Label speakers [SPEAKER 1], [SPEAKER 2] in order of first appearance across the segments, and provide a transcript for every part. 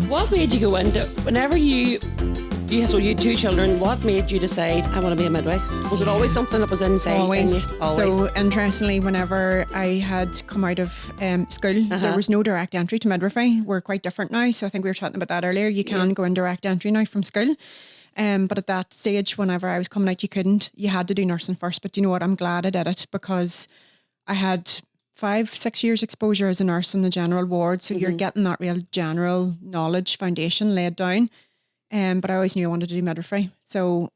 [SPEAKER 1] What made you go into, whenever you had 2 children, what made you decide, I want to be a midwife? Was it always something that was inside?
[SPEAKER 2] Always.
[SPEAKER 1] In you? Always.
[SPEAKER 2] So interestingly, whenever I had come out of school, there was no direct entry to midwifery. We're quite different now. So I think we were chatting about that earlier. You can go in direct entry now from school. But at that stage, whenever I was coming out, you couldn't. You had to do nursing first. But you know what? I'm glad I did it because I had 5-6 years exposure as a nurse in the general ward. So you're getting that real general knowledge foundation laid down. But I always knew I wanted to do midwifery. So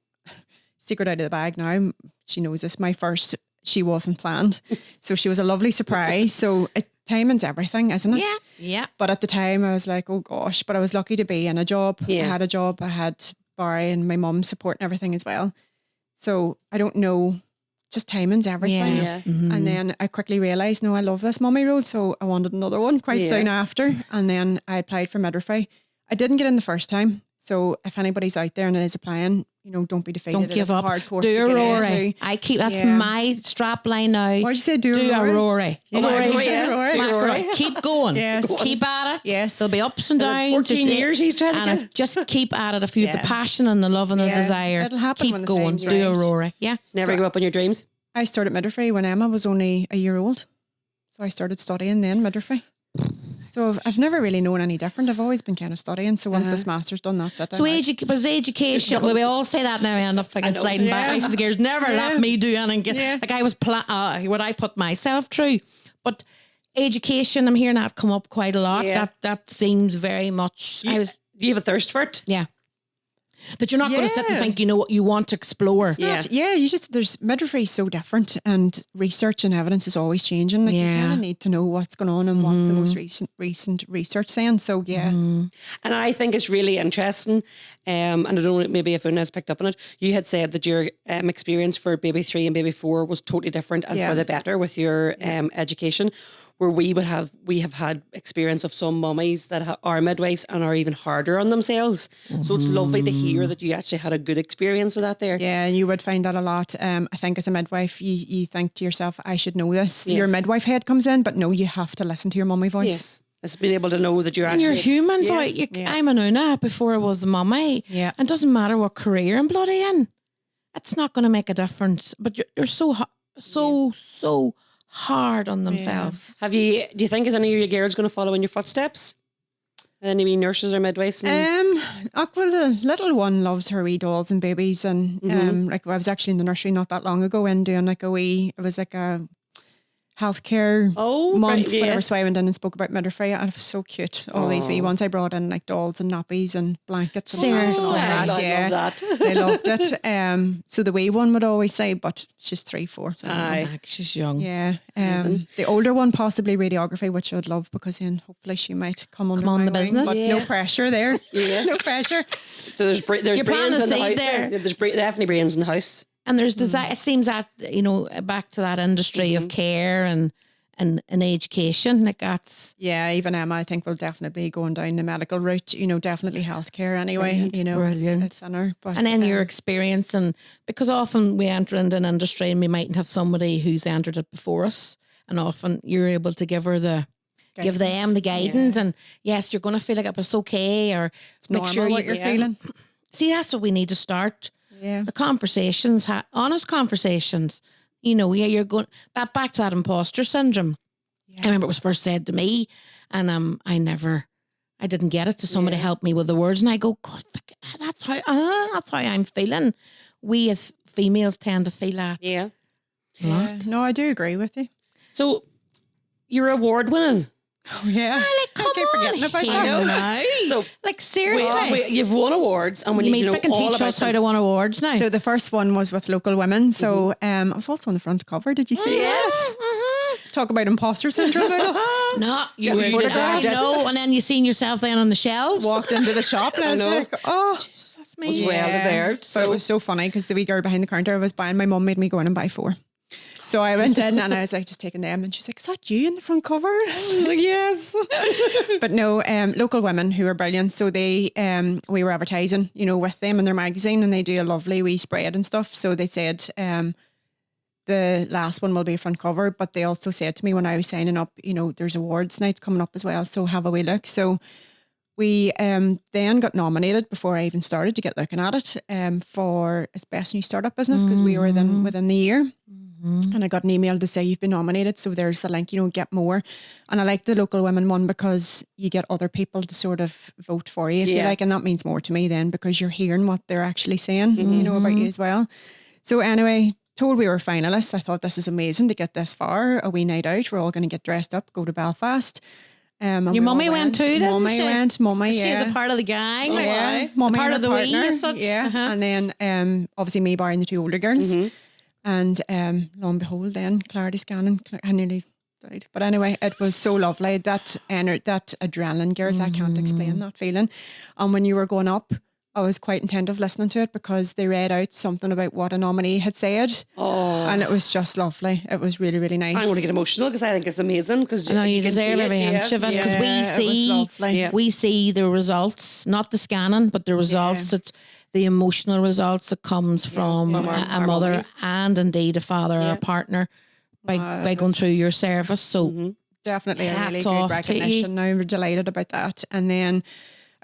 [SPEAKER 2] secret out of the bag now, she knows this. My first, she wasn't planned. So she was a lovely surprise. So timing's everything, isn't it?
[SPEAKER 3] Yeah. Yeah.
[SPEAKER 2] But at the time I was like, oh gosh, but I was lucky to be in a job.
[SPEAKER 1] Yeah.
[SPEAKER 2] I had a job. I had Barry and my mum's support and everything as well. So I don't know, just timing's everything.
[SPEAKER 1] Yeah.
[SPEAKER 2] And then I quickly realised, no, I love this mummy role. So I wanted another one quite soon after. And then I applied for midwifery. I didn't get in the first time. So if anybody's out there and is applying, don't be defeated.
[SPEAKER 3] Don't give up.
[SPEAKER 2] Hard course
[SPEAKER 3] Do
[SPEAKER 2] to
[SPEAKER 3] a
[SPEAKER 2] get
[SPEAKER 3] Rory.
[SPEAKER 2] into.
[SPEAKER 3] I keep, that's my strap line now.
[SPEAKER 2] Why'd you say do
[SPEAKER 3] a Rory?
[SPEAKER 2] Rory.
[SPEAKER 3] Keep going.
[SPEAKER 2] Yes.
[SPEAKER 3] Keep at it.
[SPEAKER 2] Yes.
[SPEAKER 3] There'll be ups and downs.
[SPEAKER 1] 14 years he's trying to
[SPEAKER 3] and
[SPEAKER 1] get.
[SPEAKER 3] just keep at it. If you have the passion and the love and the desire,
[SPEAKER 2] It'll happen when
[SPEAKER 3] keep
[SPEAKER 2] the
[SPEAKER 3] going.
[SPEAKER 2] time's
[SPEAKER 3] Do a
[SPEAKER 2] right.
[SPEAKER 3] Rory. Yeah.
[SPEAKER 1] Never give up on your dreams.
[SPEAKER 2] I started midwifery when Emma was only a year old. So I started studying then midwifery. So I've never really known any different. I've always been kind of studying. So once this master's done, that's it.
[SPEAKER 3] So education, well, we all say that now. I end up fucking sliding back into the gears. Never let me do anything. Like I was what I put myself through. But education, I'm hearing that come up quite a lot.
[SPEAKER 1] Yeah.
[SPEAKER 3] That seems very much.
[SPEAKER 1] Do you have a thirst for it?
[SPEAKER 3] Yeah. That you're not going to sit and think, what you want to explore.
[SPEAKER 2] There's midwifery is so different and research and evidence is always changing. Like you kind of need to know what's going on and what's the most recent research saying. So and
[SPEAKER 1] I think it's really interesting. And I don't know, maybe if Una has picked up on it. You had said that your experience for baby 3 and baby 4 was totally different and for the better with your education. Where we have had experience of some mummies that are midwives and are even harder on themselves. So it's lovely to hear that you actually had a good experience with that there.
[SPEAKER 2] Yeah, you would find that a lot. I think as a midwife, you think to yourself, I should know this. Your midwife head comes in, but no, you have to listen to your mummy voice.
[SPEAKER 1] Yes. It's being able to know that you're actually...
[SPEAKER 3] And you're human. I'm an Una before I was a mummy.
[SPEAKER 2] Yeah.
[SPEAKER 3] And it doesn't matter what career I'm bloody in. It's not going to make a difference. But you're so hard on themselves.
[SPEAKER 1] Do you think is any of your girls going to follow in your footsteps? Any wee nurses or midwives?
[SPEAKER 2] Well, the little one loves her wee dolls and babies, and like I was actually in the nursery not that long ago and doing like it was like a healthcare month, whatever. So I went in and spoke about midwifery, and it was so cute. All these wee ones I brought in, like dolls and nappies and blankets.
[SPEAKER 3] Seriously,
[SPEAKER 1] I love that.
[SPEAKER 2] They loved it. So the wee one would always say, but she's 3-4. So
[SPEAKER 3] she's young.
[SPEAKER 2] Yeah. The older one possibly radiography, which I would love because then hopefully she might come under
[SPEAKER 3] on
[SPEAKER 2] my
[SPEAKER 3] the
[SPEAKER 2] wing,
[SPEAKER 3] business.
[SPEAKER 2] but no pressure there.
[SPEAKER 1] Yes.
[SPEAKER 2] No pressure.
[SPEAKER 1] So there's brains in the house. There's definitely brains in the house.
[SPEAKER 3] And there's it seems that back to that industry of care and education, like that's
[SPEAKER 2] even Emma I think will definitely be going down the medical route, definitely healthcare anyway.
[SPEAKER 3] Brilliant.
[SPEAKER 2] It's in her, but,
[SPEAKER 3] and then your experience, and because often we enter into an industry and we mightn't have somebody who's entered it before us, and often you're able to give them the guidance, and yes, you're going to feel like it was okay, or
[SPEAKER 2] it's make sure what you're feeling.
[SPEAKER 3] See, that's what we need to start.
[SPEAKER 2] Yeah,
[SPEAKER 3] the conversations, honest conversations. You're going back to that imposter syndrome. Yeah. I remember it was first said to me, and I didn't get it. So somebody helped me with the words, and I go, God, that's how I'm feeling. We as females tend to feel that.
[SPEAKER 1] Yeah.
[SPEAKER 2] No, I do agree with you.
[SPEAKER 1] So you're award winning.
[SPEAKER 2] Oh, yeah.
[SPEAKER 3] I keep forgetting about that.
[SPEAKER 1] So,
[SPEAKER 3] seriously,
[SPEAKER 1] you've won awards, and we need to know all
[SPEAKER 3] teach
[SPEAKER 1] about
[SPEAKER 3] us how to win awards now.
[SPEAKER 2] So the first one was with local women. So I was also on the front cover. Did you see?
[SPEAKER 1] Yes.
[SPEAKER 2] Talk about imposter syndrome.
[SPEAKER 3] No, you photographed. No, and then you seen yourself then on the shelves.
[SPEAKER 2] Walked into the shop. And I was like, oh,
[SPEAKER 3] Jesus, that's me.
[SPEAKER 1] Was well deserved.
[SPEAKER 2] So it was so funny because the wee girl behind the counter I was buying, my mum made me go in and buy 4. So I went in and I was like, just taking them, and she's like, is that you in the front cover? I was like, yes. But no, local women who are brilliant. So they, we were advertising, with them in their magazine, and they do a lovely wee spread and stuff. So they said, the last one will be a front cover, but they also said to me when I was signing up, there's awards nights coming up as well. So have a wee look. So We then got nominated before I even started to get looking at it for as best new startup business because we were then within the year. And I got an email to say you've been nominated. So there's the link, get more. And I like the local women one because you get other people to sort of vote for you if you like. And that means more to me then because you're hearing what they're actually saying, about you as well. So anyway, told we were finalists. I thought this is amazing to get this far. A wee night out. We're all going to get dressed up, go to Belfast.
[SPEAKER 3] Your mummy went too, didn't she?
[SPEAKER 2] Mummy,
[SPEAKER 3] She's a part of the gang.
[SPEAKER 2] Mummy
[SPEAKER 3] part of the
[SPEAKER 2] partner,
[SPEAKER 3] wee as such.
[SPEAKER 2] Yeah. And then obviously me barring the two older girls. And lo and behold, then clarity scanning, I nearly died. But anyway, it was so lovely. That adrenaline, girls, I can't explain that feeling. And when you were going up, I was quite attentive listening to it because they read out something about what a nominee had said. Oh. And it was just lovely. It was really, really nice.
[SPEAKER 1] I'm going to get emotional because I think it's amazing. Because
[SPEAKER 3] you deserve every inch of it because we see the results, not the scanning, but the results. It's the emotional results that comes from a mother mummies. And indeed a father or a partner by going through your service. So
[SPEAKER 2] definitely a really good recognition. Now we're delighted about that. And then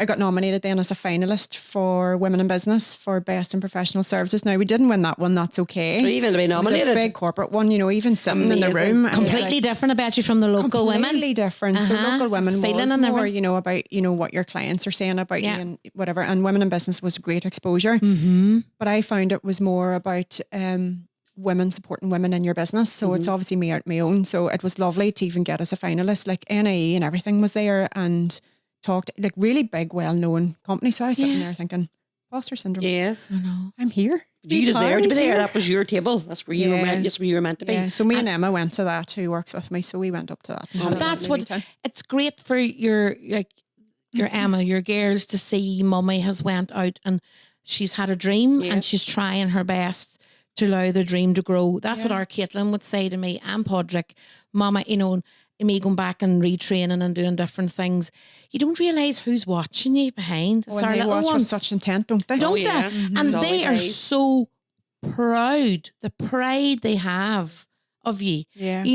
[SPEAKER 2] I got nominated then as a finalist for Women in Business for Best in Professional Services. Now we didn't win that one. That's okay.
[SPEAKER 1] But even to be nominated,
[SPEAKER 2] it was a big corporate one. Even sitting in the room,
[SPEAKER 3] completely different. I bet you from the local women.
[SPEAKER 2] Completely different. The local women was more, about what your clients are saying about you and whatever. And Women in Business was great exposure. But I found it was more about women supporting women in your business. So it's obviously me out my own. So it was lovely to even get as a finalist. Like NIE and everything was there and talked like really big, well-known companies. So I was sitting there thinking, imposter syndrome.
[SPEAKER 1] Yes,
[SPEAKER 2] I know. I'm here.
[SPEAKER 1] You deserve to be there. That was your table. That's where you were meant. That's where you were meant to be.
[SPEAKER 2] Yeah. So me and Emma went to that. Who works with me? So we went up to that.
[SPEAKER 3] But that's what it's great for your Emma, your girls to see Mummy has went out and she's had a dream and she's trying her best to allow the dream to grow. That's what our Caitlin would say to me and Podrick, Mama, me going back and retraining and doing different things, you don't realise who's watching you behind.
[SPEAKER 2] Oh, and they watch with such intent, don't they?
[SPEAKER 3] Don't they? Mm-hmm. And they are so proud, the pride they have of you. Yeah.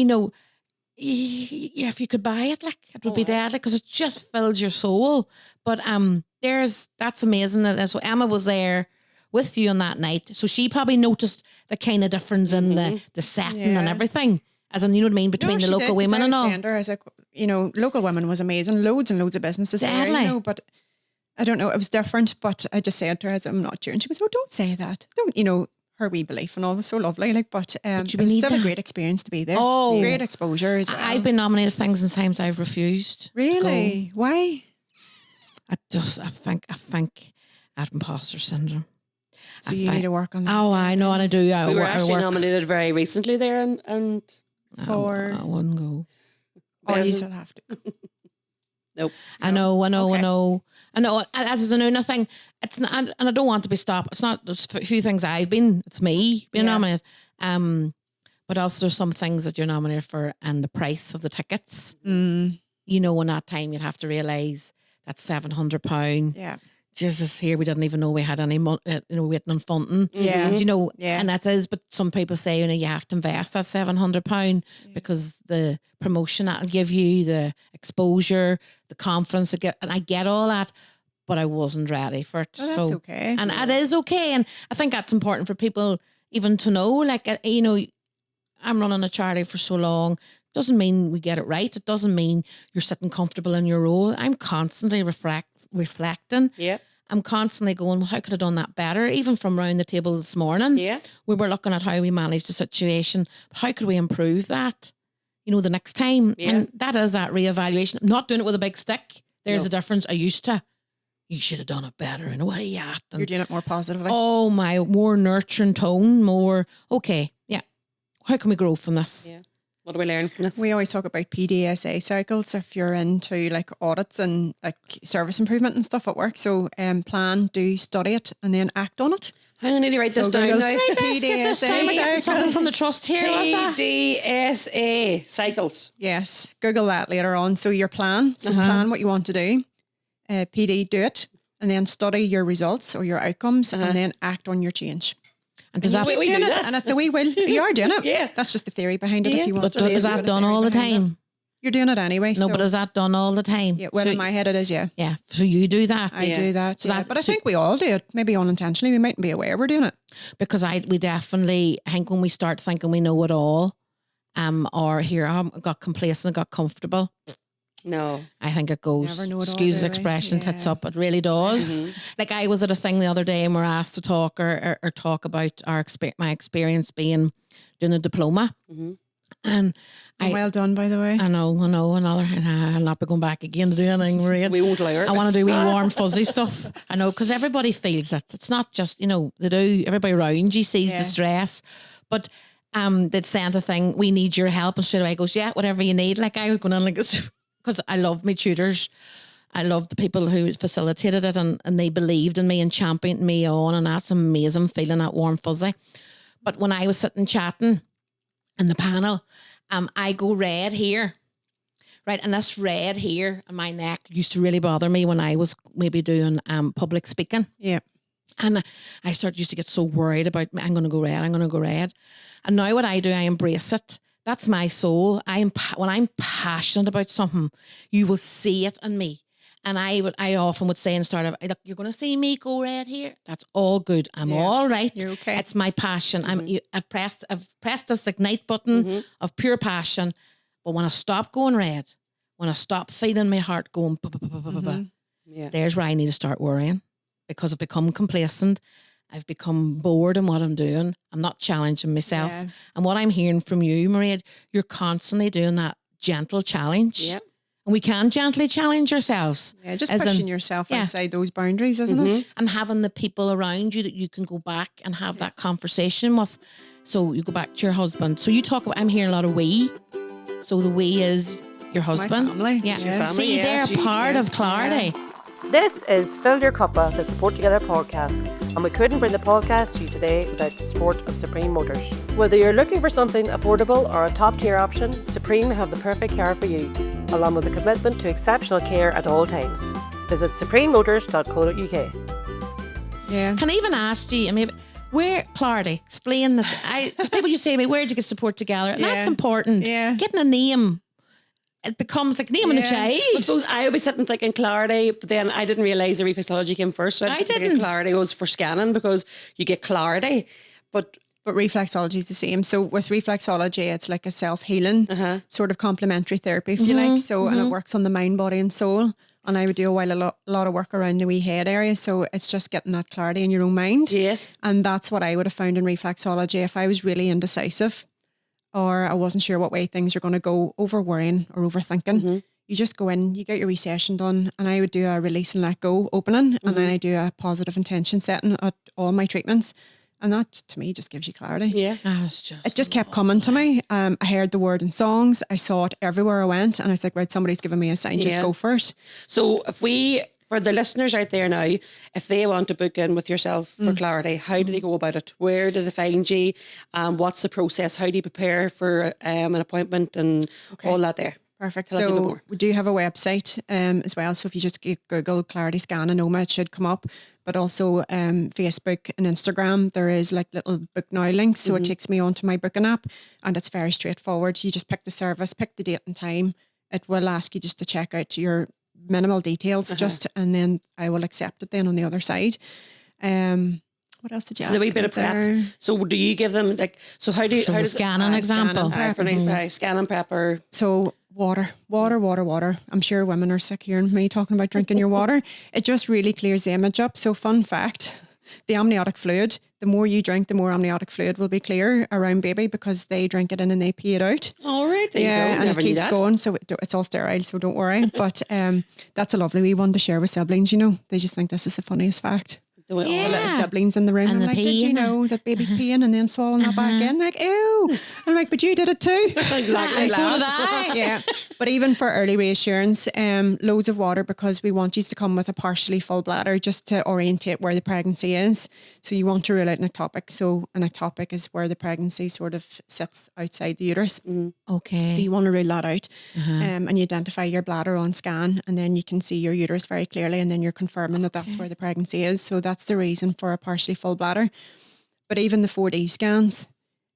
[SPEAKER 3] If you could buy it, it would be deadly because it just fills your soul. But that's amazing. So Emma was there with you on that night. So she probably noticed the kind of difference in the setting and everything. As in, you know what I mean, between the local women and all. I was like, local women was amazing. Loads and loads of businesses there, but I don't know, it was different. But I just said to her, I'm not sure. And she goes, oh, don't say that. Don't, her wee belief and all was so lovely. But it was still a great experience to be there. Oh, great exposure as well. I've been nominated things and times I've refused.
[SPEAKER 2] Really? Why?
[SPEAKER 3] I think I have imposter syndrome.
[SPEAKER 2] So you need to work on that.
[SPEAKER 3] Oh, I know, and I do.
[SPEAKER 1] We were actually nominated very recently there, and
[SPEAKER 3] for I wouldn't go.
[SPEAKER 2] Oh, you still have to.
[SPEAKER 1] Nope.
[SPEAKER 3] I know. As is a new thing, it's not, and I don't want to be stopped. It's not. There's a few things I've been. It's me being nominated. But also there's some things that you're nominated for, and the price of the tickets. In that time you'd have to realise that's £700. Yeah. Jesus, here we didn't even know we had any waiting on funding. Yeah. And that is, but some people say, you have to invest that £700 because the promotion that'll give you, the exposure, the confidence, and I get all that, but I wasn't ready for it.
[SPEAKER 2] Well, that's okay.
[SPEAKER 3] And it is okay. And I think that's important for people even to know, I'm running a charity for so long. Doesn't mean we get it right. It doesn't mean you're sitting comfortable in your role. I'm constantly reflecting. Yeah. I'm constantly going, well, how could I have done that better? Even from round the table this morning. Yeah. We were looking at how we managed the situation. But how could we improve that? The next time. Yeah. And that is that reevaluation. I'm not doing it with a big stick. There's a difference. I used to. You should have done it better. And what are you at? And,
[SPEAKER 2] you're doing it more positively.
[SPEAKER 3] Oh my, more nurturing tone, more, okay, yeah. How can we grow from this? Yeah.
[SPEAKER 1] What do we learn from this?
[SPEAKER 2] We always talk about PDSA cycles if you're into audits and service improvement and stuff at work. So plan, do, study it, and then act on it.
[SPEAKER 1] I need to write this down now.
[SPEAKER 3] Right, let's get this time. I got something from the trust here.
[SPEAKER 1] PDSA cycles.
[SPEAKER 2] Yes, Google that later on. So your plan. So plan what you want to do. PD, do it, and then study your results or your outcomes, and then act on your change.
[SPEAKER 3] And does that
[SPEAKER 2] we do that? And it's a wee will. You are doing it. Yeah. That's just the theory behind it if you want
[SPEAKER 3] to. But is that done all the time?
[SPEAKER 2] you're doing it anyway.
[SPEAKER 3] No,
[SPEAKER 2] so,
[SPEAKER 3] but is that done all the time?
[SPEAKER 2] yeah, well,
[SPEAKER 3] So-
[SPEAKER 2] in my head it is, yeah.
[SPEAKER 3] yeah. So you do that.
[SPEAKER 2] I do that.
[SPEAKER 3] So
[SPEAKER 2] yeah.
[SPEAKER 3] that's-
[SPEAKER 2] But I
[SPEAKER 3] so-
[SPEAKER 2] think we all do it, maybe unintentionally. We mightn't be aware we're doing it.
[SPEAKER 3] Because we definitely, I think when we start thinking we know it all, or here, I got complacent, got comfortable.
[SPEAKER 1] No.
[SPEAKER 3] I think it goes,
[SPEAKER 2] Never know it all,
[SPEAKER 3] excuse the
[SPEAKER 2] do we?
[SPEAKER 3] expression, tits
[SPEAKER 2] Yeah.
[SPEAKER 3] up. It really does. Like I was at a thing the other day and we're asked to talk or talk about my experience doing a diploma. And
[SPEAKER 2] Well done, by the way.
[SPEAKER 3] I know, another, I'll not be going back again to do anything, Mairead.
[SPEAKER 1] We won't allow it.
[SPEAKER 3] I want to do wee warm fuzzy stuff. I know, because everybody feels it. It's not just, everybody around you sees the stress. But they'd send a thing, we need your help, and straight away goes, yeah, whatever you need. Like I was going on like this, because I love my tutors. I love the people who facilitated it, and they believed in me and championed me on, and that's amazing, feeling that warm fuzzy. But when I was sitting chatting in the panel, I go red here. Right, and this red here on my neck used to really bother me when I was maybe doing public speaking.
[SPEAKER 2] Yeah.
[SPEAKER 3] And I used to get so worried about, I'm going to go red. And now what I do, I embrace it. That's my soul. When I'm passionate about something, you will see it in me. And I often would say in the start of, look, you're going to see me go red here. That's all good. I'm all right.
[SPEAKER 2] You're okay.
[SPEAKER 3] It's my passion. I've pressed this ignite button of pure passion. But when I stop going red, when I stop feeling my heart going, there's where I need to start worrying, because I've become complacent. I've become bored in what I'm doing. I'm not challenging myself.
[SPEAKER 2] Yeah.
[SPEAKER 3] And what I'm hearing from you, Mairead, you're constantly doing that gentle challenge.
[SPEAKER 1] Yeah.
[SPEAKER 3] And we can gently challenge ourselves.
[SPEAKER 2] Yeah, just
[SPEAKER 3] As in-
[SPEAKER 2] pushing yourself outside those boundaries, isn't it?
[SPEAKER 3] And having the people around you that you can go back and have that conversation with. So you go back to your husband. So you talk about, I'm hearing a lot of we. So the we is your husband.
[SPEAKER 2] family.
[SPEAKER 3] Yeah.
[SPEAKER 2] It's your family,
[SPEAKER 3] See,
[SPEAKER 1] yeah.
[SPEAKER 3] they're part of clarity.
[SPEAKER 4] This is Fill Your Cuppa, the Support Together podcast, and we couldn't bring the podcast to you today without the support of Supreme Motors. Whether you're looking for something affordable or a top-tier option, Supreme have the perfect car for you, along with a commitment to exceptional care at all times. Visit suprememotors.co.uk.
[SPEAKER 2] Yeah.
[SPEAKER 3] Can I even ask you, where, clarity, explain that. Because people just say to me, where'd you get support together? And that's important.
[SPEAKER 2] Yeah.
[SPEAKER 3] Getting a name, it becomes like naming a child.
[SPEAKER 1] I suppose I would be sitting thinking clarity, but then I didn't realise the reflexology came first. So I didn't think clarity was for scanning, because you get clarity. But
[SPEAKER 2] reflexology is the same. So with reflexology, it's like a self-healing sort of complementary therapy, if you like. So, and it works on the mind, body and soul. And I would do a lot of work around the wee head area. So it's just getting that clarity in your own mind.
[SPEAKER 1] yes.
[SPEAKER 2] And that's what I would have found in reflexology. If I was really indecisive, or I wasn't sure what way things are going to go, over worrying or overthinking, you just go in, you get your wee session done, and I would do a release and let go opening, and then I do a positive intention setting at all my treatments. And that, to me, just gives you clarity.
[SPEAKER 1] Yeah.
[SPEAKER 2] It just kept coming to me. I heard the word in songs. I saw it everywhere I went. And I was like, right, somebody's giving me a sign. Just
[SPEAKER 1] Yeah.
[SPEAKER 2] go for it.
[SPEAKER 1] So for the listeners out there now, if they want to book in with yourself for clarity, how do they go about it? Where do they find you? What's the process? How do you prepare for an appointment and all that there?
[SPEAKER 2] Perfect.
[SPEAKER 1] Tell us a bit
[SPEAKER 2] So
[SPEAKER 1] more.
[SPEAKER 2] we do have a website as well. So if you just Google Clarity Scan and Oma, it should come up. But also Facebook and Instagram, there is like little book now links. So it takes me onto my booking app, and it's very straightforward. You just pick the service, pick the date and time. It will ask you just to check out your minimal details and then I will accept it then on the other side. What else did you ask?
[SPEAKER 1] The wee bit of prep.
[SPEAKER 2] there?
[SPEAKER 1] So do you give them how do you,
[SPEAKER 3] So
[SPEAKER 1] how
[SPEAKER 3] the
[SPEAKER 1] does
[SPEAKER 3] scanning example.
[SPEAKER 1] scan and prep or
[SPEAKER 2] So water. I'm sure women are sick hearing me talking about drinking your water. It just really clears the image up. So fun fact, the amniotic fluid, the more you drink, the more amniotic fluid will be clear around baby, because they drink it in and they pee it out.
[SPEAKER 1] all right, there you go.
[SPEAKER 2] And
[SPEAKER 1] Never
[SPEAKER 2] it
[SPEAKER 1] knew
[SPEAKER 2] keeps
[SPEAKER 1] that.
[SPEAKER 2] going. So it's all sterile, so don't worry. But that's a lovely wee one to share with siblings, They just think this is the funniest fact.
[SPEAKER 1] The way all
[SPEAKER 3] Yeah.
[SPEAKER 1] of it.
[SPEAKER 2] Little siblings in the room.
[SPEAKER 3] And
[SPEAKER 2] I'm
[SPEAKER 3] the
[SPEAKER 2] like, did you
[SPEAKER 3] peeing.
[SPEAKER 2] know that baby's peeing and then swallowing that back in? Like, ew. I'm like, but you did it too.
[SPEAKER 1] Exactly.
[SPEAKER 3] So did I.
[SPEAKER 2] Yeah. But even for early reassurance, loads of water, because we want you to come with a partially full bladder just to orientate where the pregnancy is. So you want to rule out an ectopic. So an ectopic is where the pregnancy sort of sits outside the uterus.
[SPEAKER 3] Okay.
[SPEAKER 2] So you want to rule that out. And you identify your bladder on scan, and then you can see your uterus very clearly, and then you're confirming that that's where the pregnancy is. So that's the reason for a partially full bladder. But even the 4D scans,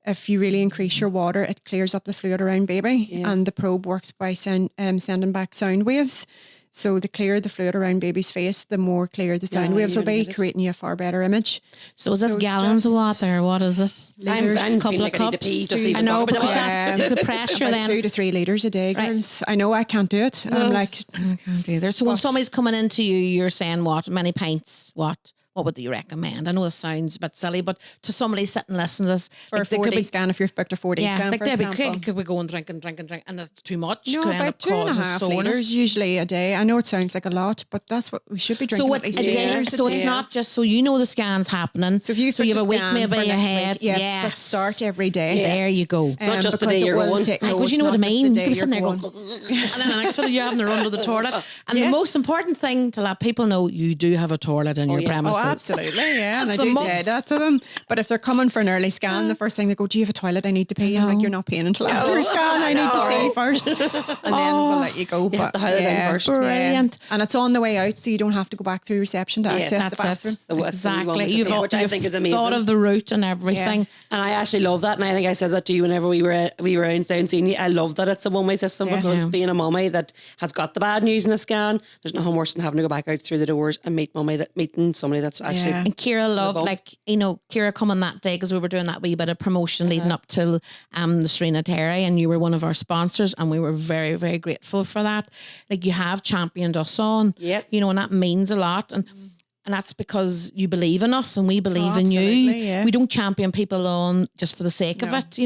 [SPEAKER 2] if you really increase your water, it clears up the fluid around baby, and the probe works by sending back sound waves. So the clearer the fluid around baby's face, the more clear the sound waves will be, creating you a far better image.
[SPEAKER 3] So is this gallons of water? What is it?
[SPEAKER 1] I'm
[SPEAKER 3] couple
[SPEAKER 1] feeling
[SPEAKER 3] of
[SPEAKER 1] like I need to
[SPEAKER 3] cups.
[SPEAKER 1] pee just
[SPEAKER 3] I
[SPEAKER 1] even
[SPEAKER 3] know,
[SPEAKER 1] talking
[SPEAKER 3] because
[SPEAKER 1] about it.
[SPEAKER 3] that's the pressure
[SPEAKER 2] About
[SPEAKER 3] then.
[SPEAKER 2] 2 to 3 litres a day, girls. I know I can't do it. I'm like,
[SPEAKER 3] Either. So when somebody's coming into you, you're saying what? Many pints? What would you recommend? I know it sounds a bit silly, but to somebody sitting listening to this,
[SPEAKER 2] for a
[SPEAKER 3] they could
[SPEAKER 2] 4-day scan, if you've booked a 4-day scan,
[SPEAKER 3] like
[SPEAKER 2] for
[SPEAKER 3] they'd be
[SPEAKER 2] example.
[SPEAKER 3] could we go and drink, and it's too much.
[SPEAKER 2] No,
[SPEAKER 3] could end
[SPEAKER 2] about
[SPEAKER 3] up
[SPEAKER 2] 2.5
[SPEAKER 3] causing soreness.
[SPEAKER 2] litres usually a day. I know it sounds like a lot, but that's what we should be drinking.
[SPEAKER 3] So
[SPEAKER 2] at
[SPEAKER 3] it's
[SPEAKER 2] least
[SPEAKER 3] a
[SPEAKER 2] 2
[SPEAKER 3] day.
[SPEAKER 2] litres
[SPEAKER 3] So it's not just so you know the scan's happening.
[SPEAKER 2] So if you
[SPEAKER 3] have a week maybe ahead.
[SPEAKER 2] but start every day.
[SPEAKER 3] There you go.
[SPEAKER 1] It's not just the
[SPEAKER 2] because
[SPEAKER 1] day
[SPEAKER 2] it
[SPEAKER 1] you're
[SPEAKER 2] will
[SPEAKER 1] going.
[SPEAKER 2] take-
[SPEAKER 3] Like,
[SPEAKER 2] no,
[SPEAKER 3] would you
[SPEAKER 2] it's
[SPEAKER 3] know what I
[SPEAKER 2] not just
[SPEAKER 3] mean?
[SPEAKER 2] the
[SPEAKER 3] You
[SPEAKER 2] day
[SPEAKER 3] be sitting there
[SPEAKER 2] you're
[SPEAKER 3] going, and then the next minute you're having to run to the toilet. And the
[SPEAKER 2] Yes.
[SPEAKER 3] most important thing to let people know, you do have a toilet in your premises.
[SPEAKER 2] Oh, absolutely, yeah. And I
[SPEAKER 3] That's a
[SPEAKER 2] do
[SPEAKER 3] must.
[SPEAKER 2] say that to them. But if they're coming for an early scan, the first thing they go, do you have a toilet? I need to pee. I'm like, you're not peeing until after your scan. I need to see first. And then we'll let you go.
[SPEAKER 1] You have to hide it in first.
[SPEAKER 3] Brilliant.
[SPEAKER 2] And it's on the way out, so you don't have to go back through reception to access the
[SPEAKER 3] That's
[SPEAKER 2] bathroom.
[SPEAKER 3] it.
[SPEAKER 1] The one
[SPEAKER 3] Exactly.
[SPEAKER 1] with the
[SPEAKER 3] You've,
[SPEAKER 1] feet, which I think is amazing.
[SPEAKER 3] thought of the route and everything.
[SPEAKER 1] And I actually love that, and I think I said that to you whenever we were down seeing you. I love that it's a one-way system, because being a mummy that has got the bad news in a scan, there's nothing worse than having to go back out through the doors and meeting somebody that's actually.
[SPEAKER 2] Yeah.
[SPEAKER 3] And Ciara loved, like, Ciara coming that day, because we were doing that wee bit of promotion leading up till the Serena Terry, and you were one of our sponsors, and we were very, very grateful for that. Like, you have championed us on, and that means a lot. And that's because you believe in us and we believe in you.
[SPEAKER 2] Yeah.
[SPEAKER 3] We don't champion people on just for the sake of it,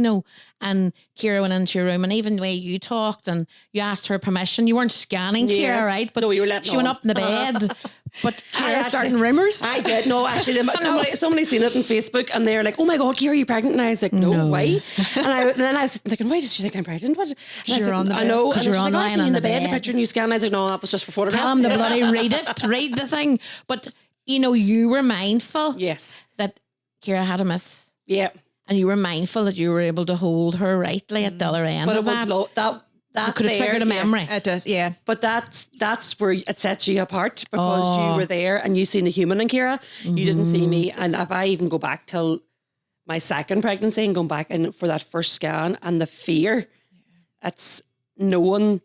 [SPEAKER 3] And Ciara went into your room, and even the way you talked and you asked her permission, you weren't scanning Ciara, right? But
[SPEAKER 1] no, you were letting
[SPEAKER 3] she went
[SPEAKER 1] on.
[SPEAKER 3] up in the bed. But
[SPEAKER 2] Ciara starting rumours.
[SPEAKER 1] I did. No, actually, somebody seen it on Facebook, and they're like, "Oh my God, Ciara, are you pregnant?" And I was like, "No, why?" And then I was thinking, "Why does she think I'm pregnant?" What?
[SPEAKER 2] You're on the
[SPEAKER 1] I know.
[SPEAKER 3] Because
[SPEAKER 1] And
[SPEAKER 3] you're
[SPEAKER 1] she's like,
[SPEAKER 3] online
[SPEAKER 1] I seen
[SPEAKER 3] on
[SPEAKER 1] in
[SPEAKER 3] the
[SPEAKER 1] the bed,
[SPEAKER 3] bed.
[SPEAKER 1] the picture, and you scan. I was like, "No, that was just for photographs."
[SPEAKER 3] tell them to bloody read the thing. But you were mindful
[SPEAKER 1] Yes.
[SPEAKER 3] that Ciara had a miss.
[SPEAKER 1] Yeah.
[SPEAKER 3] And you were mindful that you were able to hold her rightly at the other end
[SPEAKER 1] But
[SPEAKER 3] of
[SPEAKER 1] it was
[SPEAKER 3] that.
[SPEAKER 1] that
[SPEAKER 3] It could have
[SPEAKER 1] there,
[SPEAKER 3] triggered a memory.
[SPEAKER 2] It does, yeah.
[SPEAKER 1] But that's where it sets you apart, because you were there and you seen the human in Ciara. You didn't see me. And if I even go back till my second pregnancy and going back in for that first scan, and the fear, it's knowing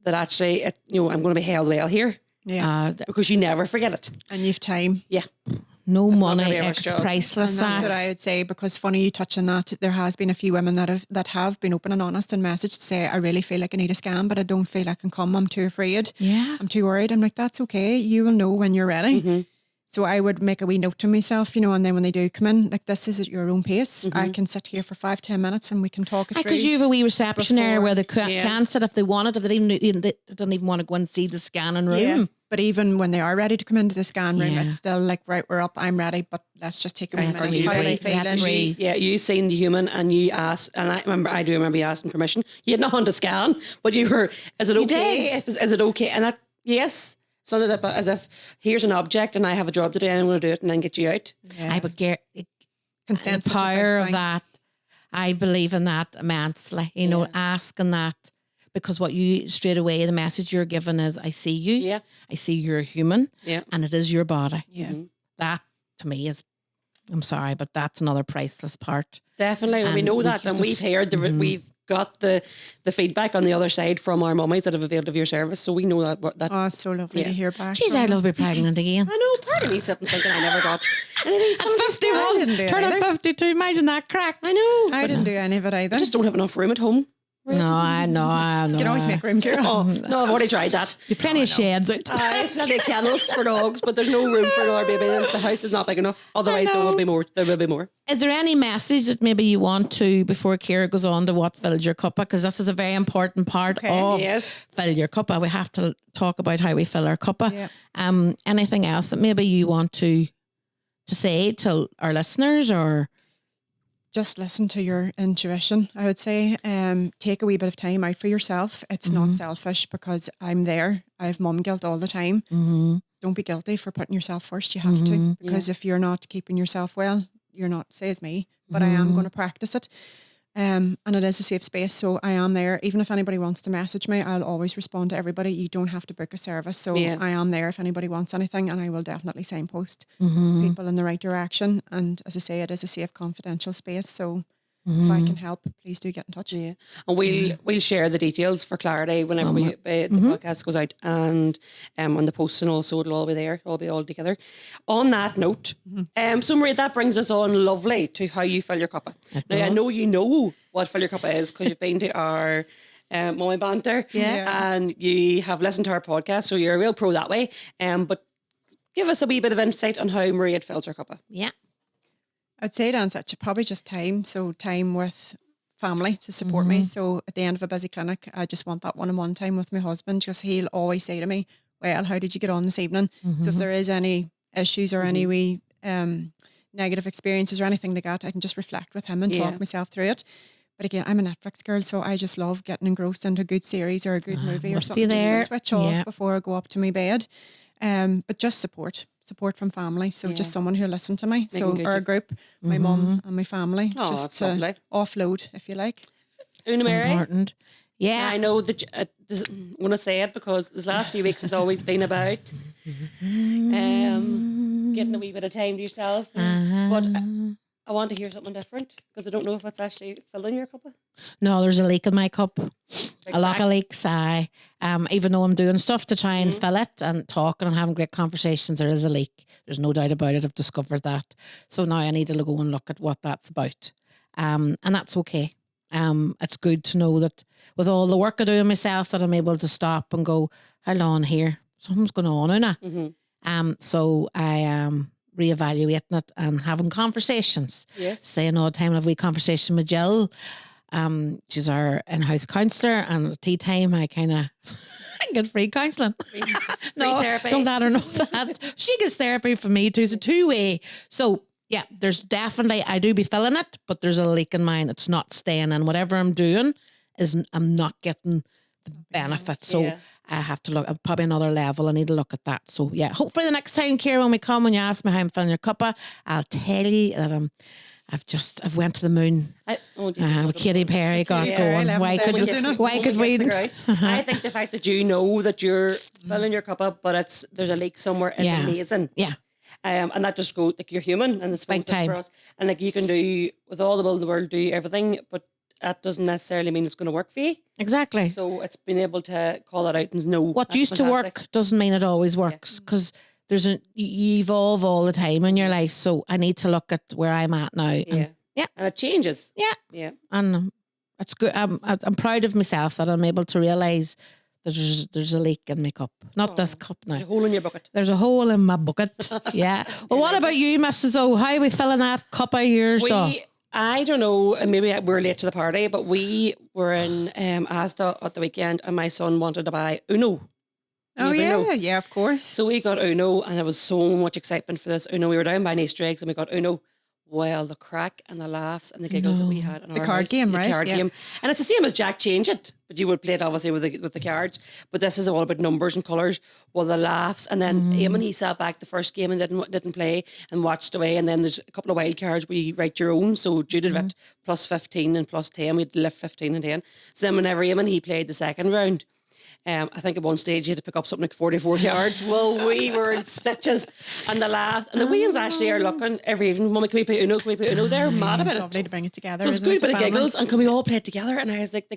[SPEAKER 1] that actually, I'm going to be held well here,
[SPEAKER 2] Yeah.
[SPEAKER 1] because you never forget it.
[SPEAKER 2] And you've time.
[SPEAKER 1] Yeah.
[SPEAKER 3] No
[SPEAKER 1] not
[SPEAKER 3] money,
[SPEAKER 1] gonna be our
[SPEAKER 3] it's
[SPEAKER 1] job.
[SPEAKER 3] priceless.
[SPEAKER 2] And that's what I would say, because funny you touch on that. There has been a few women that have been open and honest and messaged to say, I really feel like I need a scan, but I don't feel I can come. I'm too afraid.
[SPEAKER 3] Yeah.
[SPEAKER 2] I'm too worried. I'm like, that's okay. You will know when you're ready. So I would make a wee note to myself, and then when they do come in, like, this is at your own pace. I can sit here for 5-10 minutes and we can talk it through.
[SPEAKER 3] Because you have a wee reception area
[SPEAKER 2] before.
[SPEAKER 3] where they can sit if they wanted, if they don't even want to go and see the scanning room.
[SPEAKER 2] Yeah. But even when they are ready to come into the scan room,
[SPEAKER 3] Yeah.
[SPEAKER 2] it's still like, right, we're up, I'm ready, but let's just take a wee
[SPEAKER 3] That's
[SPEAKER 2] minute.
[SPEAKER 3] what
[SPEAKER 2] How
[SPEAKER 3] you
[SPEAKER 2] are they
[SPEAKER 3] do. That's
[SPEAKER 2] feeling?
[SPEAKER 3] really-
[SPEAKER 1] Yeah, you seen the human and you asked, and I do remember you asking permission. You had nothing to scan, but you were, is it okay? Is it okay? And that, yes, sounded as if here's an object and I have a job to do and I'm going to do it and then get you out.
[SPEAKER 2] Yeah.
[SPEAKER 3] I would get
[SPEAKER 2] Consent,
[SPEAKER 3] the power of that. I believe in that immensely. Asking that, because what you straight away, the message you're given is, I see you.
[SPEAKER 1] Yeah.
[SPEAKER 3] I see you're a human.
[SPEAKER 1] Yeah.
[SPEAKER 3] And it is your body.
[SPEAKER 2] Yeah.
[SPEAKER 3] That to me is, I'm sorry, but that's another priceless part.
[SPEAKER 1] Definitely. we
[SPEAKER 3] And
[SPEAKER 1] know
[SPEAKER 3] we
[SPEAKER 1] that,
[SPEAKER 3] can
[SPEAKER 1] and we've
[SPEAKER 3] just-
[SPEAKER 1] heard, we've got the feedback on the other side from our mummies that have availed of your service. So we know that.
[SPEAKER 2] Oh, so lovely to hear back.
[SPEAKER 3] Jeez, I'd love to be pregnant again.
[SPEAKER 1] I know, part of me sitting thinking I never got anything.
[SPEAKER 2] I
[SPEAKER 3] 51,
[SPEAKER 2] didn't do it
[SPEAKER 3] turn
[SPEAKER 2] either.
[SPEAKER 3] up 52, imagine that crack.
[SPEAKER 1] I know.
[SPEAKER 2] I didn't do any of it either.
[SPEAKER 1] I just don't have enough room at home.
[SPEAKER 3] No, I know.
[SPEAKER 2] you can always make room, Ciara.
[SPEAKER 1] Oh, no, I've already tried that.
[SPEAKER 3] You've plenty of sheds out there.
[SPEAKER 1] Aye, plenty of kennels for dogs, but there's no room for another baby. The house is not big enough. Otherwise, there will be more. There will be more.
[SPEAKER 3] Is there any message that maybe you want to, before Ciara goes on to what filled your cuppa? Because this is a very important part of
[SPEAKER 1] yes.
[SPEAKER 3] fill your cuppa. We have to talk about how we fill our cuppa.
[SPEAKER 2] Yeah.
[SPEAKER 3] Anything else that maybe you want to say to our listeners, or
[SPEAKER 2] Just listen to your intuition, I would say. Take a wee bit of time out for yourself. It's not selfish, because I'm there. I have mum guilt all the time. Don't be guilty for putting yourself first. You have to, because if you're not keeping yourself well, you're not, say as me, but I am going to practice it. And it is a safe space, so I am there. Even if anybody wants to message me, I'll always respond to everybody. You don't have to book a service, so I am there if anybody wants anything, and I will definitely signpost people in the right direction. And as I say, it is a safe, confidential space, so If I can help, please do get in touch.
[SPEAKER 1] Yeah, and we'll share the details for clarity whenever the podcast goes out, and on the posts, and also it'll all be there. It'll be all together. On that note, so Mairead, that brings us on lovely to how you fill your cuppa. Now I know you know what fill your cuppa is because you've been to our Mommy Banter, and you have listened to our podcast, so you're a real pro that way. But give us a wee bit of insight on how Mairead fills her cuppa.
[SPEAKER 3] Yeah.
[SPEAKER 2] I'd say, Dan, it's probably just time. So time with family to support me. So at the end of a busy clinic, I just want that one-on-one time with my husband. Just he'll always say to me, well, how did you get on this evening? So if there is any issues or any wee negative experiences or anything like that, I can just reflect with him and talk myself through it. But again, I'm a Netflix girl, so I just love getting engrossed into a good series or a good movie or something just to switch off before I go up to my bed. But just support from family. So just someone who'll listen to me. So our group, my mum and my family, just to offload, if you like.
[SPEAKER 1] Una Mary?
[SPEAKER 3] Important. Yeah.
[SPEAKER 1] I know that I want to say it because this last few weeks has always been about getting a wee bit of time to yourself. But I want to hear something different because I don't know if it's actually filling your cuppa.
[SPEAKER 3] No, there's a leak in my cup. A lot of leaks. Even though I'm doing stuff to try and fill it and talking and having great conversations, there is a leak. There's no doubt about it. I've discovered that. So now I need to go and look at what that's about. And that's okay. It's good to know that with all the work I do myself that I'm able to stop and go, hold on here, something's going on, Una. So I am reevaluating it and having conversations.
[SPEAKER 1] Yes.
[SPEAKER 3] Saying all the time, have we conversation with Jill? She's our in-house counsellor, and at tea time I kind of get free counselling. No,
[SPEAKER 1] therapy.
[SPEAKER 3] Don't let her know that. She gets therapy from me too. It's a two-way. So yeah, there's definitely, I do be filling it, but there's a leak in mine. It's not staying in. Whatever I'm doing I'm not getting the benefit. So I have to look at probably another level. I need to look at that. So yeah, hopefully the next time, Ciara, when we come and you ask me how I'm filling your cuppa, I'll tell you that I've went to the moon. Katy Perry got going. Why could we?
[SPEAKER 1] I think the fact that you know that you're filling your cuppa, but there's a leak somewhere is amazing.
[SPEAKER 3] Yeah.
[SPEAKER 1] And that just goes, like, you're human, and it's big time for us. And like, you can do with all the will in the world, do everything, but that doesn't necessarily mean it's going to work for you.
[SPEAKER 3] Exactly.
[SPEAKER 1] So it's being able to call that out and know
[SPEAKER 3] what used to work doesn't mean it always works, because you evolve all the time in your life. So I need to look at where I'm at now. And
[SPEAKER 1] it changes.
[SPEAKER 3] Yeah. And it's good. I'm proud of myself that I'm able to realise there's a leak in my cup. Not this cup now.
[SPEAKER 1] There's a hole in your bucket.
[SPEAKER 3] There's a hole in my bucket. Yeah. Well, what about you, Mrs. O? How are we filling that cup of yours?
[SPEAKER 1] I don't know, maybe we're late to the party, but we were in Asda at the weekend, and my son wanted to buy Uno.
[SPEAKER 2] Yeah, of course.
[SPEAKER 1] So we got Uno, and there was so much excitement for this Uno. We were down by Easter eggs, and we got Uno. Well, the crack and the laughs and the giggles that we had in our
[SPEAKER 2] card
[SPEAKER 1] house,
[SPEAKER 2] game, right?
[SPEAKER 1] The card game, and it's the same as Jack Change It, but you would play it obviously with the cards. But this is all about numbers and colours. Well, the laughs, and then Eamon, he sat back the first game and didn't play and watched away. And then there's a couple of wild cards where you write your own. So Jude had writ plus 15 and plus 10. We'd left 15 and 10. So then whenever Eamon, he played the second round. I think at one stage you had to pick up something like 44 cards. Well, we were in stitches, and the last, and the Weans actually are looking every evening. Mummy, can we play Uno? Can we play Uno? They're mad about it.
[SPEAKER 2] It's lovely to bring it together.
[SPEAKER 1] So it's good, bit of giggles, and can we all play it together? And I was like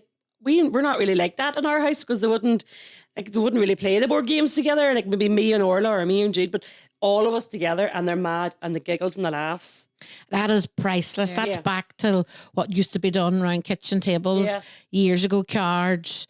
[SPEAKER 1] we're not really like that in our house, because they wouldn't really play the board games together. Like maybe me and Orla or me and Jude, but all of us together, and they're mad, and the giggles and the laughs.
[SPEAKER 3] That is priceless. That's back to what used to be done around kitchen tables years ago. Cards,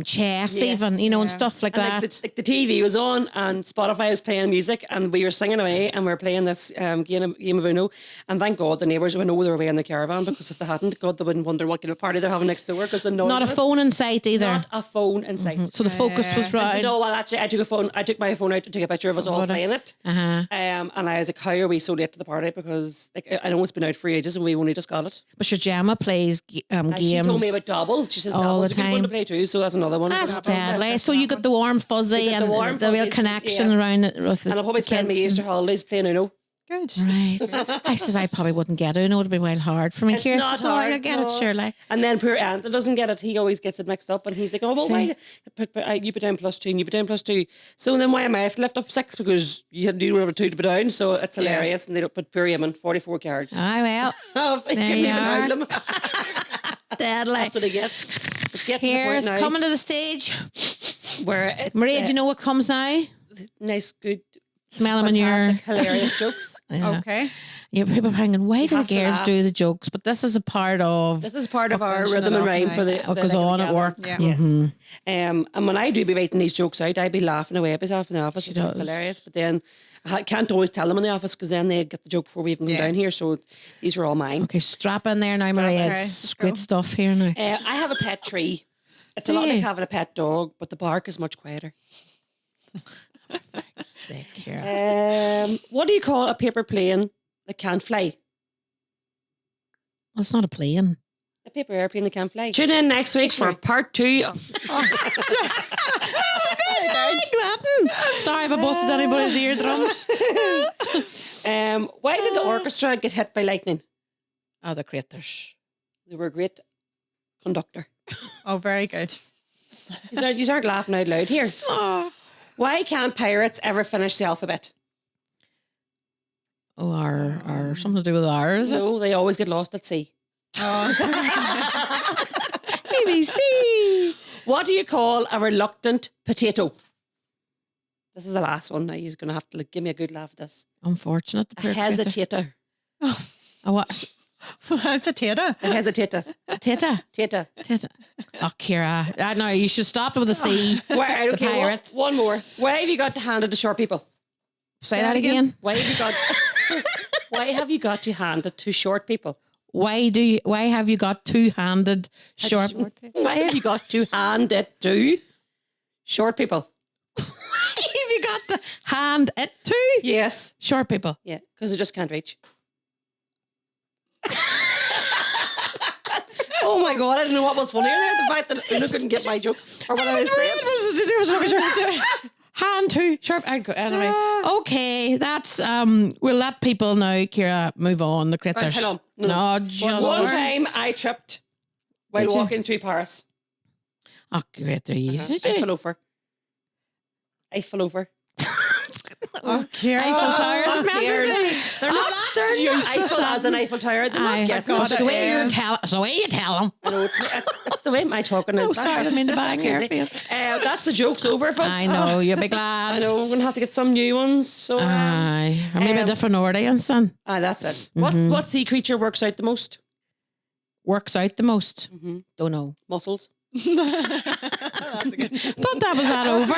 [SPEAKER 3] chess, even, and stuff like that.
[SPEAKER 1] Like the TV was on, and Spotify was playing music, and we were singing away, and we were playing this game of Uno. And thank God the neighbours would know they were away in the caravan, because if they hadn't, God, they wouldn't wonder what kind of party they're having next door, because the noise.
[SPEAKER 3] Not a phone in sight either.
[SPEAKER 1] Not a phone in sight.
[SPEAKER 3] So the focus was right.
[SPEAKER 1] No, well, actually, I took my phone out to take a picture of us all playing it. And I was like, how are we so late to the party? Because I know it's been out for ages, and we only just got it.
[SPEAKER 3] But your Gemma plays games.
[SPEAKER 1] She told me about Double. She says
[SPEAKER 3] all
[SPEAKER 1] Double's
[SPEAKER 3] the
[SPEAKER 1] a good one to play too, so that's another one.
[SPEAKER 3] That's deadly. So you got the warm fuzzy and the real connection around it.
[SPEAKER 1] And I'll probably spend my Easter holidays playing Uno.
[SPEAKER 2] Good.
[SPEAKER 3] Right. I says I probably wouldn't get it. It'd be well hard for me.
[SPEAKER 1] It's
[SPEAKER 3] Here,
[SPEAKER 1] not
[SPEAKER 3] says, no, I
[SPEAKER 1] hard,
[SPEAKER 3] get
[SPEAKER 1] no.
[SPEAKER 3] it, surely.
[SPEAKER 1] And then poor Aunt that doesn't get it, he always gets it mixed up and he's like, oh, well,
[SPEAKER 3] See?
[SPEAKER 1] why? You put down +2 and you put down +2. So then why am I have to lift up 6 because you had to do whatever 2 to put down? So it's hilarious. And they don't put poor Eamon, 44 cards.
[SPEAKER 3] Ah, well.
[SPEAKER 1] Oh, he
[SPEAKER 3] There
[SPEAKER 1] couldn't
[SPEAKER 3] you
[SPEAKER 1] even
[SPEAKER 3] are.
[SPEAKER 1] handle them.
[SPEAKER 3] Deadly.
[SPEAKER 1] That's what he gets. It's getting to the
[SPEAKER 3] Here's
[SPEAKER 1] point now
[SPEAKER 3] coming to the stage.
[SPEAKER 1] where it's
[SPEAKER 3] Mairead, do you know what comes now?
[SPEAKER 1] nice, good,
[SPEAKER 3] Smell them in your...
[SPEAKER 1] fantastic, hilarious jokes.
[SPEAKER 3] Yeah.
[SPEAKER 2] Okay.
[SPEAKER 3] Yeah, people are hanging, why do the
[SPEAKER 1] have to
[SPEAKER 3] girls
[SPEAKER 1] laugh.
[SPEAKER 3] do the jokes? But this is a part of
[SPEAKER 1] This is part of our
[SPEAKER 2] finishing
[SPEAKER 1] rhythm
[SPEAKER 2] it
[SPEAKER 1] and
[SPEAKER 2] off
[SPEAKER 1] rhyme
[SPEAKER 2] now.
[SPEAKER 1] for the
[SPEAKER 3] what
[SPEAKER 1] the
[SPEAKER 3] goes
[SPEAKER 1] like,
[SPEAKER 3] on
[SPEAKER 1] the
[SPEAKER 3] at work.
[SPEAKER 1] gatherings. Yes. And when I do be writing these jokes out, I'd be laughing away at myself in the office.
[SPEAKER 3] She
[SPEAKER 1] It's
[SPEAKER 3] does.
[SPEAKER 1] hilarious. But then I can't always tell them in the office because then they get the joke before we even come down here. So these are all mine.
[SPEAKER 3] Okay, strap in there now, Mairead.
[SPEAKER 2] Okay,
[SPEAKER 3] It's
[SPEAKER 2] let's
[SPEAKER 3] great
[SPEAKER 2] go.
[SPEAKER 3] stuff here now.
[SPEAKER 1] I have a pet tree. It's a
[SPEAKER 3] Do
[SPEAKER 1] lot like
[SPEAKER 3] you?
[SPEAKER 1] having a pet dog, but the bark is much quieter.
[SPEAKER 3] Sick here.
[SPEAKER 1] What do you call a paper plane that can't fly?
[SPEAKER 3] Well, it's not a plane.
[SPEAKER 1] A paper airplane that can't fly. Tune in next week for part 2 of
[SPEAKER 3] Sorry if I busted anybody's eardrums.
[SPEAKER 1] why did the orchestra get hit by lightning?
[SPEAKER 3] Oh, the creators.
[SPEAKER 1] They were a great conductor.
[SPEAKER 2] Oh, very good.
[SPEAKER 1] You aren't laughing out loud here. Why can't pirates ever finish the alphabet?
[SPEAKER 3] Oh, or something to do with R, is it?
[SPEAKER 1] No, they always get lost at sea.
[SPEAKER 3] BBC.
[SPEAKER 1] What do you call a reluctant potato? This is the last one. Now you're going to have to give me a good laugh at this.
[SPEAKER 3] Unfortunate. The
[SPEAKER 1] A
[SPEAKER 3] poor creator.
[SPEAKER 1] hesitator.
[SPEAKER 3] A what?
[SPEAKER 2] That's a tater.
[SPEAKER 1] A hesitator.
[SPEAKER 3] Tata.
[SPEAKER 1] Tata.
[SPEAKER 3] Tata. Oh, Ciara. No, you should stop it with a C.
[SPEAKER 1] Why,
[SPEAKER 3] The
[SPEAKER 1] okay,
[SPEAKER 3] pirate.
[SPEAKER 1] one more. Why have you got to hand it to short people?
[SPEAKER 3] Say that again.
[SPEAKER 1] Why have you got? Why have you got to hand it to short people?
[SPEAKER 3] Why have you got two-handed short?
[SPEAKER 1] Why have you got to hand it to short people?
[SPEAKER 3] Have you got to hand it to
[SPEAKER 1] Yes.
[SPEAKER 3] short people?
[SPEAKER 1] Yeah, because they just can't reach. Oh my God, I didn't know what was funnier there. The fact that Una couldn't get my joke or what I was saying.
[SPEAKER 3] Hand to sharp ankle. Anyway, okay, that's we'll let people know. Ciara, move on. The critters.
[SPEAKER 1] Right, hold on.
[SPEAKER 3] No, just
[SPEAKER 1] One time I tripped while
[SPEAKER 3] Did you?
[SPEAKER 1] walking through Paris.
[SPEAKER 3] Oh, great, there you. Did
[SPEAKER 1] I
[SPEAKER 3] you?
[SPEAKER 1] fell over.
[SPEAKER 2] Oh, Ciara.
[SPEAKER 3] Eiffel Tower.
[SPEAKER 1] They're not. They're
[SPEAKER 3] useless,
[SPEAKER 1] Eiffel as an Eiffel Tower. They're not getting
[SPEAKER 3] That's
[SPEAKER 1] it.
[SPEAKER 3] the way you tell. That's the way you tell them.
[SPEAKER 1] I know, that's the way my talking is.
[SPEAKER 3] Oh, sorry, I didn't mean to bang your face.
[SPEAKER 1] That's the joke's over, folks.
[SPEAKER 3] I know you're big lad.
[SPEAKER 1] I know, we're going to have to get some new ones. So,
[SPEAKER 3] Aye, or maybe a different audience then.
[SPEAKER 1] that's it. What sea creature works out the most?
[SPEAKER 3] Works out the most. Don't know.
[SPEAKER 1] Mussels.
[SPEAKER 2] That's a good.
[SPEAKER 3] Thought that was that over.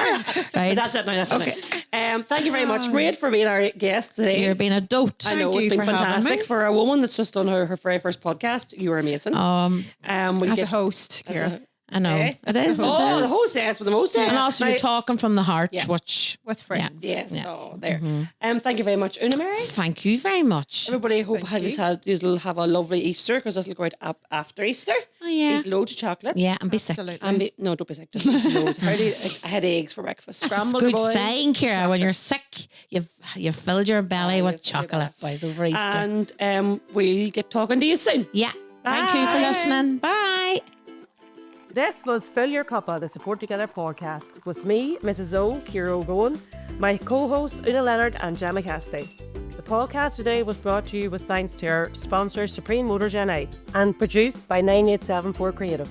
[SPEAKER 3] Right.
[SPEAKER 1] That's it now. That's okay. Thank you very much, Mairead, for being our guest today.
[SPEAKER 3] You're being a dote.
[SPEAKER 1] I know
[SPEAKER 2] Thank
[SPEAKER 1] it's
[SPEAKER 2] you
[SPEAKER 1] been
[SPEAKER 2] for having
[SPEAKER 1] fantastic
[SPEAKER 2] me.
[SPEAKER 1] for a woman that's just done her very first podcast. You were amazing.
[SPEAKER 3] Um,
[SPEAKER 1] We'll
[SPEAKER 2] As
[SPEAKER 1] get
[SPEAKER 2] a host,
[SPEAKER 1] as
[SPEAKER 2] Ciara.
[SPEAKER 1] a-
[SPEAKER 3] I know
[SPEAKER 1] Eh?
[SPEAKER 3] it is.
[SPEAKER 1] Oh,
[SPEAKER 3] it
[SPEAKER 1] the
[SPEAKER 3] is.
[SPEAKER 1] hostess with the most.
[SPEAKER 3] And also you're talking from the heart,
[SPEAKER 1] Yeah.
[SPEAKER 3] which
[SPEAKER 2] With friends.
[SPEAKER 1] Yes.
[SPEAKER 3] Yeah.
[SPEAKER 1] Oh, there. Thank you very much, Una Mary.
[SPEAKER 3] thank you very much.
[SPEAKER 1] Everybody, hope you will have a lovely Easter because this will go out after Easter.
[SPEAKER 3] Oh yeah,
[SPEAKER 1] Eat loads of chocolate.
[SPEAKER 3] yeah, and be sick.
[SPEAKER 2] Absolutely.
[SPEAKER 1] And no, don't be sick. Just eat loads. I had eggs for breakfast.
[SPEAKER 3] That's a
[SPEAKER 1] Scrambled
[SPEAKER 3] good
[SPEAKER 1] boys.
[SPEAKER 3] saying, Ciara. When you're sick, you've filled your belly
[SPEAKER 1] Oh,
[SPEAKER 3] with
[SPEAKER 1] you've filled your
[SPEAKER 3] chocolate, boys, over Easter.
[SPEAKER 1] And we'll get talking to you soon.
[SPEAKER 3] Yeah. Thank you for
[SPEAKER 1] Bye.
[SPEAKER 3] listening. Bye.
[SPEAKER 4] This was Fill Your Cuppa, the Support Together podcast, with me, Mrs. O, Ciara O'Gowan, my co-hosts Una Leonard and Gemma Casty. The podcast today was brought to you with thanks to our sponsor Supreme Motors NI and produced by 9874 Creative.